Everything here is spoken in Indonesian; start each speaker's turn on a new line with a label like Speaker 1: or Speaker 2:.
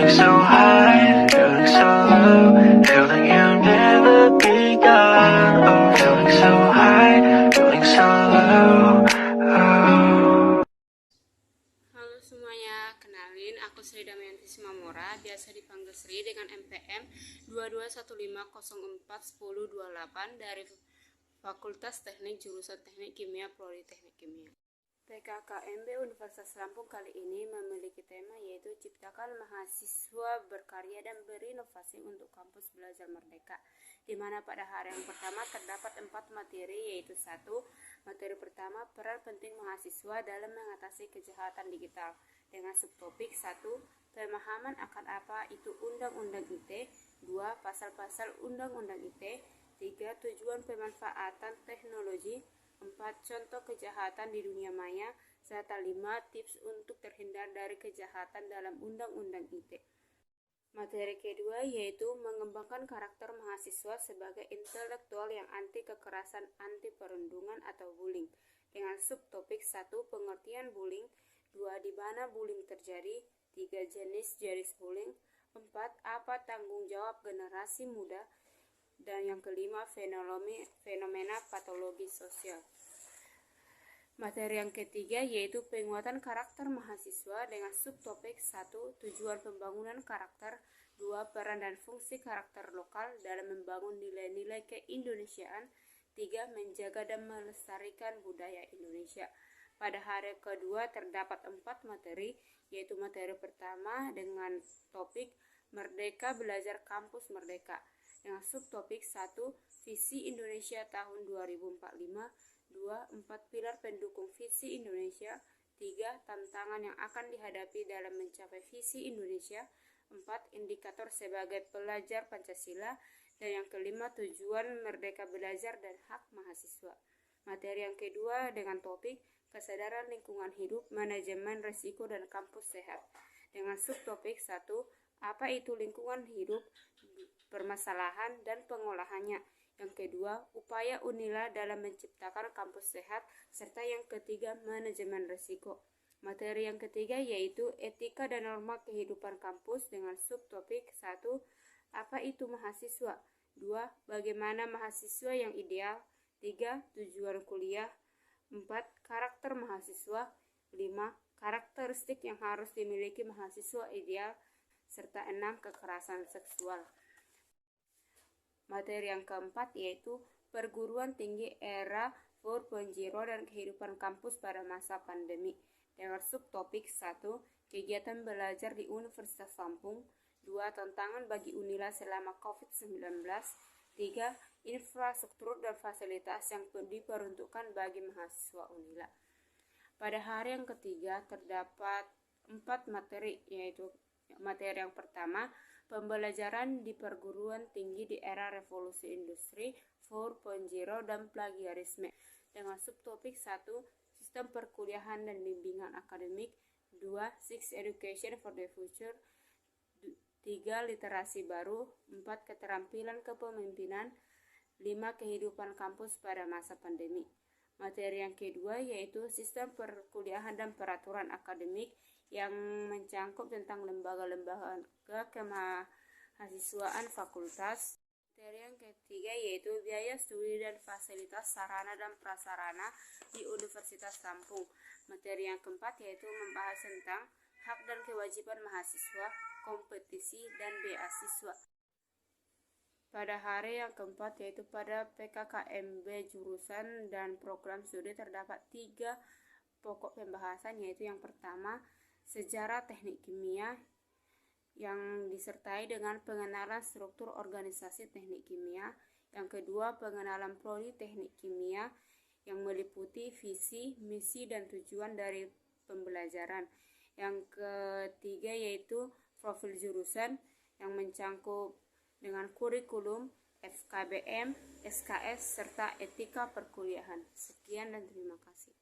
Speaker 1: Feeling so high, feeling so low, feeling you'll never be gone. Oh, feeling so high, feeling so low. Oh.
Speaker 2: Halo semuanya, kenalin aku Sri Damayanti Simamora, biasa dipanggil Sri dengan NPM 2215041028 dari Fakultas Teknik Jurusan Teknik Kimia Prodi Teknik Kimia. PKKMB Universitas Lampung kali ini memiliki tema yaitu Ciptakan Mahasiswa Berkarya dan Berinovasi untuk Kampus Belajar Merdeka, di mana pada hari yang pertama terdapat 4 materi, yaitu 1. Materi pertama, peran penting mahasiswa dalam mengatasi kejahatan digital, dengan subtopik 1. Pemahaman akan apa itu Undang-Undang ITE, 2. Pasal-pasal Undang-Undang ITE, 3. Tujuan pemanfaatan teknologi, 4. Contoh kejahatan di dunia maya, serta 5. Tips untuk terhindar dari kejahatan dalam Undang-Undang ITE. Materi kedua yaitu mengembangkan karakter mahasiswa sebagai intelektual yang anti kekerasan, anti perundungan atau bullying, dengan subtopik 1. Pengertian bullying, 2. Di mana bullying terjadi, 3. Jenis bullying, 4. Apa tanggung jawab generasi muda, dan yang kelima fenomena patologi sosial. Materi yang ketiga yaitu penguatan karakter mahasiswa dengan subtopik 1. Tujuan pembangunan karakter, 2. Peran dan fungsi karakter lokal dalam membangun nilai-nilai keindonesiaan, 3. Menjaga dan melestarikan budaya Indonesia. Pada hari kedua terdapat 4 materi, yaitu materi pertama dengan topik Merdeka Belajar Kampus Merdeka, dengan subtopik 1. Visi Indonesia tahun 2045, 2. 4 pilar pendukung visi Indonesia, 3. Tantangan yang akan dihadapi dalam mencapai visi Indonesia, 4. Indikator sebagai pelajar Pancasila, dan yang kelima tujuan Merdeka Belajar dan hak mahasiswa. Materi yang kedua dengan topik Kesadaran Lingkungan Hidup, Manajemen Risiko dan Kampus Sehat, dengan subtopik 1. Apa itu lingkungan hidup, permasalahan dan pengolahannya. Yang kedua, upaya UNILA dalam menciptakan kampus sehat, serta yang ketiga, manajemen risiko. Materi yang ketiga yaitu etika dan norma kehidupan kampus, dengan subtopik 1. Apa itu mahasiswa, 2. Bagaimana mahasiswa yang ideal, 3. Tujuan kuliah, 4. Karakter mahasiswa, 5. Karakteristik yang harus dimiliki mahasiswa ideal, serta 6. Kekerasan seksual. Materi yang keempat yaitu perguruan tinggi era 4.0 dan kehidupan kampus pada masa pandemi, dengan subtopik 1. Kegiatan belajar di Universitas Lampung, 2. Tantangan bagi UNILA selama COVID-19, 3. Infrastruktur dan fasilitas yang diperuntukkan bagi mahasiswa UNILA. Pada hari yang ketiga terdapat 4 materi, yaitu materi yang pertama, pembelajaran di perguruan tinggi di era revolusi industri 4.0 dan plagiarisme, dengan subtopik 1. Sistem perkuliahan dan bimbingan akademik, 2. Sex Education for the Future, 3. Literasi baru, 4. Keterampilan kepemimpinan, 5. Kehidupan kampus pada masa pandemi. Materi yang kedua yaitu sistem perkuliahan dan peraturan akademik, yang mencangkup tentang lembaga-lembaga kemahasiswaan fakultas. Materi yang ketiga yaitu biaya studi dan fasilitas sarana dan prasarana di Universitas Lampung. Materi yang keempat yaitu membahas tentang hak dan kewajiban mahasiswa, kompetisi, dan beasiswa. Pada hari yang keempat yaitu pada PKKMB jurusan dan program studi terdapat 3 pokok pembahasan, yaitu yang pertama sejarah teknik kimia, yang disertai dengan pengenalan struktur organisasi teknik kimia. Yang kedua, pengenalan prodi teknik kimia, yang meliputi visi, misi, dan tujuan dari pembelajaran. Yang ketiga yaitu profil jurusan, yang mencangkup dengan kurikulum, FKBM, SKS, serta etika perkuliahan. Sekian dan terima kasih.